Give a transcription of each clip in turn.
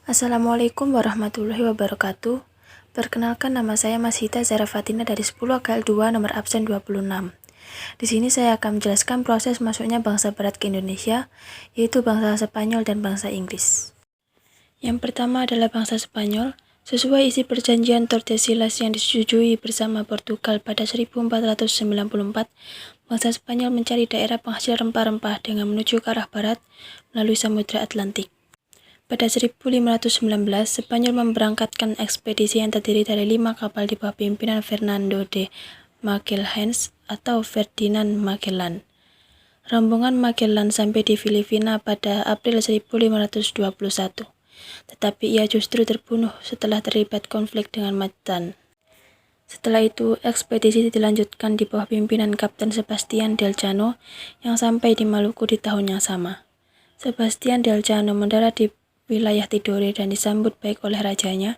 Assalamualaikum warahmatullahi wabarakatuh. Perkenalkan, nama saya Masita Zara Fatina dari 10 KL 2 nomor absen 26. Di sini saya akan menjelaskan proses masuknya bangsa Barat ke Indonesia, yaitu bangsa Spanyol dan bangsa Inggris. Yang pertama adalah bangsa Spanyol. Sesuai isi perjanjian Tordesillas yang disetujui bersama Portugal pada 1494, bangsa Spanyol mencari daerah penghasil rempah-rempah dengan menuju ke arah barat melalui Samudra Atlantik. Pada 1519, Spanyol memberangkatkan ekspedisi yang terdiri dari 5 kapal di bawah pimpinan Fernando de Magallanes atau Ferdinand Magellan. Rombongan Magellan sampai di Filipina pada April 1521, tetapi ia justru terbunuh setelah terlibat konflik dengan Mactan. Setelah itu, ekspedisi dilanjutkan di bawah pimpinan Kapten Sebastian d'Elcano yang sampai di Maluku di tahun yang sama. Sebastian d'Elcano mendarat di wilayah Tidore dan disambut baik oleh rajanya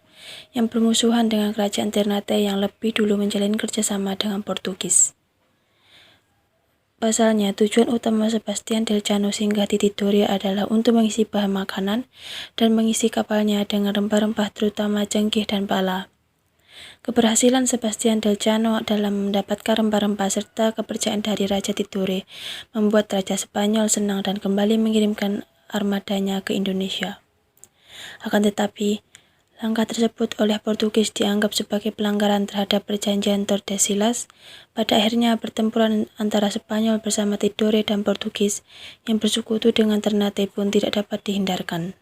yang bermusuhan dengan kerajaan Ternate yang lebih dulu menjalin kerjasama dengan Portugis. Pasalnya, tujuan utama Sebastian d'Elcano singgah di Tidore adalah untuk mengisi bahan makanan dan mengisi kapalnya dengan rempah-rempah terutama cengkeh dan pala. Keberhasilan Sebastian d'Elcano dalam mendapatkan rempah-rempah serta kepercayaan dari Raja Tidore membuat Raja Spanyol senang dan kembali mengirimkan armadanya ke Indonesia. Akan tetapi, langkah tersebut oleh Portugis dianggap sebagai pelanggaran terhadap perjanjian Tordesillas. Pada akhirnya, pertempuran antara Spanyol bersama Tidore dan Portugis yang bersekutu dengan Ternate pun tidak dapat dihindarkan.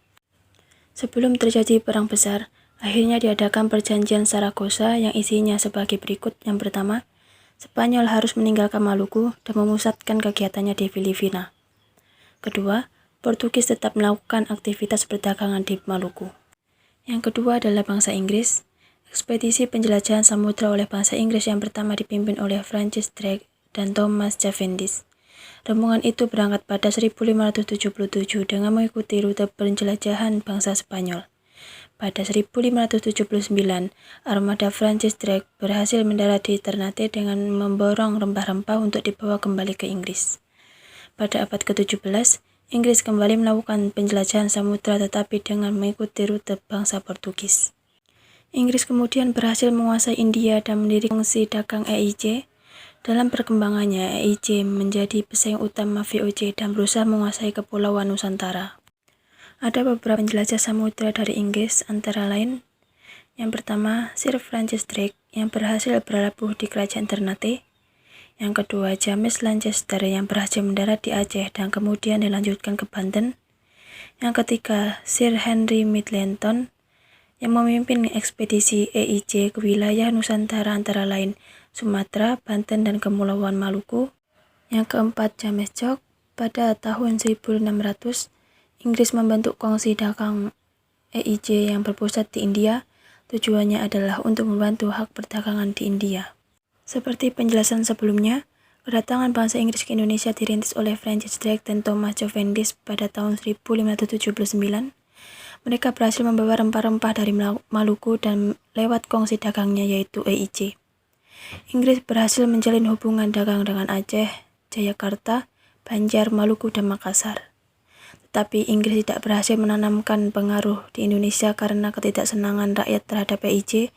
Sebelum terjadi perang besar, akhirnya diadakan perjanjian Saragossa yang isinya sebagai berikut. Yang pertama, Spanyol harus meninggalkan Maluku dan memusatkan kegiatannya di Filipina. Kedua, Portugis tetap melakukan aktivitas perdagangan di Maluku. Yang kedua adalah bangsa Inggris. Ekspedisi penjelajahan samudra oleh bangsa Inggris yang pertama dipimpin oleh Francis Drake dan Thomas Cavendish. Rombongan itu berangkat pada 1577 dengan mengikuti rute penjelajahan bangsa Spanyol. Pada 1579, armada Francis Drake berhasil mendarat di Ternate dengan memborong rempah-rempah untuk dibawa kembali ke Inggris. Pada abad ke-17, Inggris kembali melakukan penjelajahan samudra tetapi dengan mengikuti rute bangsa Portugis. Inggris kemudian berhasil menguasai India dan mendirikan kongsi dagang EIC. Dalam perkembangannya, EIC menjadi pesaing utama VOC dan berusaha menguasai kepulauan Nusantara. Ada beberapa penjelajah samudra dari Inggris, antara lain yang pertama, Sir Francis Drake yang berhasil berlabuh di kerajaan Ternate. Yang kedua, James Lancaster yang berhasil mendarat di Aceh dan kemudian dilanjutkan ke Banten. Yang ketiga, Sir Henry Middleton yang memimpin ekspedisi EIC ke wilayah Nusantara antara lain Sumatera, Banten, dan Kepulauan Maluku. Yang keempat, James Cook. Pada tahun 1600, Inggris membentuk kongsi dagang EIC yang berpusat di India. Tujuannya adalah untuk membantu hak perdagangan di India. Seperti penjelasan sebelumnya, kedatangan bangsa Inggris ke Indonesia dirintis oleh Francis Drake dan Thomas Cavendish pada tahun 1579. Mereka berhasil membawa rempah-rempah dari Maluku dan lewat kongsi dagangnya yaitu EIC. Inggris berhasil menjalin hubungan dagang dengan Aceh, Jayakarta, Banjar, Maluku, dan Makassar. Tetapi Inggris tidak berhasil menanamkan pengaruh di Indonesia karena ketidaksenangan rakyat terhadap EIC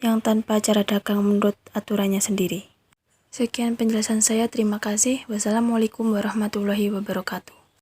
yang tanpa cara dagang menurut aturannya sendiri. Sekian penjelasan saya, terima kasih. Wassalamualaikum warahmatullahi wabarakatuh.